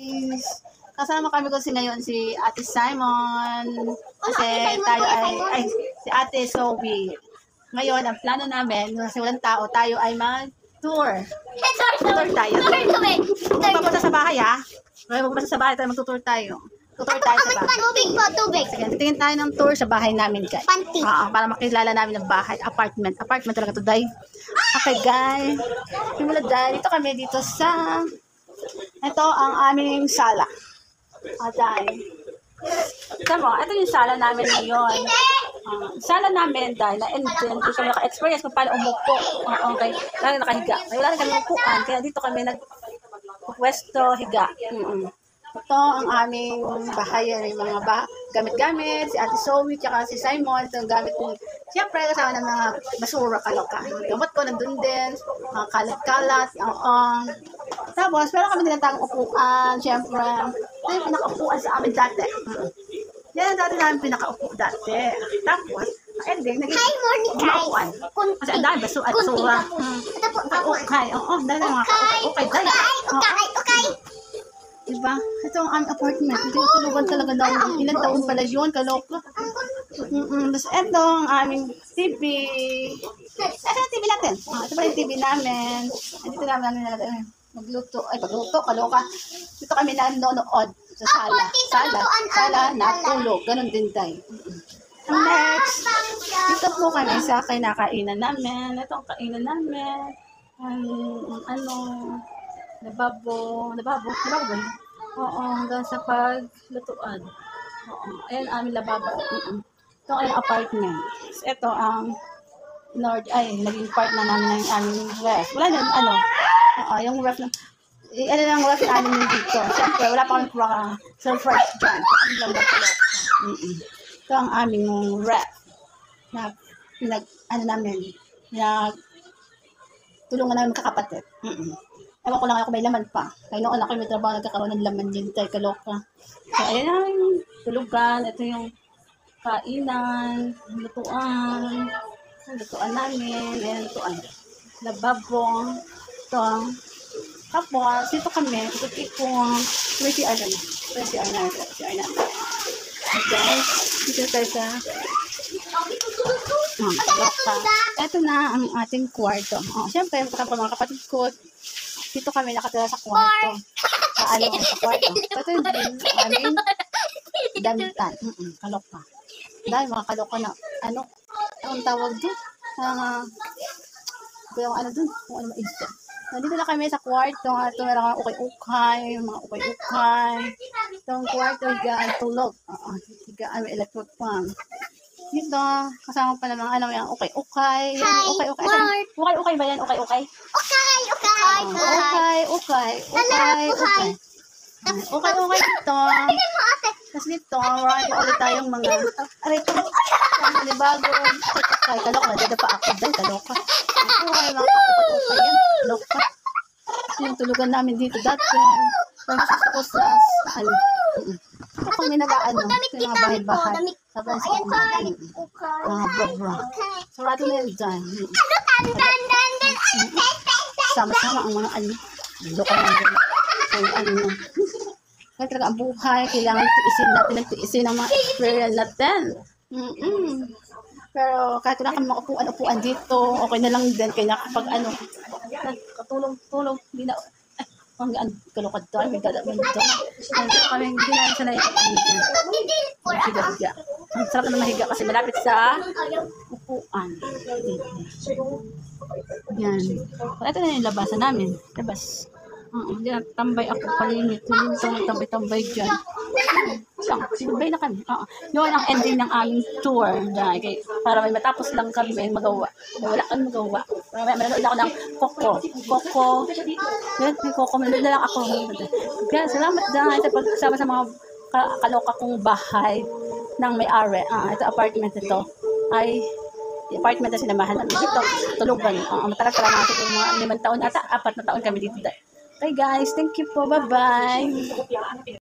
guys. Kasama kami kasi ngayon si Ate Simon. Kasi tayo ay si Ate Sophie. Ngayon, ang plano namin, kasi walang tao, tayo ay mag-tour. Tour tayo. Magpapunta sa bahay ha. Magpapunta sa bahay tayo, mag-tour tayo. Tutor tayo sa bahay. Tubig po, tubig. Sige, titingin tayo ng tour sa bahay namin, guys. Panty. Para makilala namin ng bahay. Apartment. Apartment talaga to, day. Okay, guys. Simula, day. Dito kami, dito sa... Ito ang aming sala. Day. Ito mo, ito yung sala namin ngayon. Sala namin, day, na-enjoy. Hindi kami naka-experience kung paano umupo. Okay. Lalo nakahiga. Wala na kami umupuan. Kaya dito kami nag-pwesto, higa. Ito ang aming bahay, yung mga gamit-gamit, si Ate Zoe, tsaka si Simon, ito ang gamit ko. Siyempre, kasama ng mga basura, kaloka. Gamot ko nandun din, mga kalat-kalat, Tapos, meron kami tinatang upuan, siyempre. Ito yung pinaka-upuan sa amin dati. Yan ang dati namin pinaka-upo dati. Tapos, ending, naging upuan. Kasi ang dami, basura. Okay, oo, dahil mga okay, Okay. Diba? Ito ang aming apartment. Hindi ko tulugan talaga daw. Ilan taon pala yun? Kaloka. Tapos ito ang aming TV. Ito yung TV natin. Ito pa yung TV namin. Dito namin magluto. Ay, pagluto. Kaloka. Dito kami nanonood sa sala. Sala, natulog. Ganon din tayo. Next. Dito po kami sa kinakainan namin. Ito ang kainan namin. Lababo ba yun? Oo, hanggang sa paglutuan. Oo, ayan aming lababo. Ito ay apartment. Ito ang naging part na namin ng aming ref. Wala na, yung ref na, ng ref namin yung dito. Siyempre, wala pa kami surprise dyan. Ito ang aming ref na tulungan namin kakapatid. Ewan ko lang ako may laman pa. Kaya noon ako may trabaho nagkakaroon ng laman din tayo kaloka. So, ayan namin tulugan. Ito yung kainan, lutuan namin. Ayan, lutuan. Lababo. Ito. Tapos, dito kami. Ikot-ikot. May CR na. Okay. Dito tayo sa ito na ang ating kwarto. Siyempre, mga kapatid ko, dito kami nakatira sa kwarto. Sa kwarto. Ito yung aming damitan. Kaloka. Dahil mga kaloka na, ang tawag doon? Kung ano maisip. Nandito na kami sa kwarto. Ito meron kang ukay-ukay, mga ukay-ukay. Itong kwarto, higaan, tulog. Higaan, may electric fan. Dito, kasama pa naman, ukay-ukay. Ukay-ukay ba yan? Ukay-ukay? Ukay dito. Tapos dito, marami ulit tayong mga bago. Okay, kaloka. Dito pa ako dahil kaloka. Okay, mga ukay yan. Kaloka. Yung tulugan namin dito dati. Tapos ako sa ito kami yung mga bahay-bahay. Tapos mga bra. Sarado na yun dyan. Sama-sama ang mga loka na dyan. Kaya talaga ang buhay, kailangan tiisin ang mga experience natin. Pero kahit wala kami upuan dito, okay na lang din. Kaya kapag katulong, hindi na, kalukad to, may dadabang dito. Kami hindi na sanay. Higa. Ang sarap na mahiga kasi malapit sa upuan. Yan. Ito na yung labasan namin. Labas. Diyan, tambay ako. Palimit. Tambay dyan. Sinubay na kami. Yun ang ending ng aming tour. Para may matapos lang kami may magawa. Wala kang magawa. Manonood ako ng Coco. Yun, may Coco. Manonood na lang ako. Kaya salamat dahil sa pagsama sa mga kaloka kong bahay ng may-ari. Ito apartment ito. Ay apartment na sinamahan namin dito. Tulugan. Matagal na natin mga 5 taon ata. 4 na taon kami dito. Okay guys, thank you po. Bye-bye.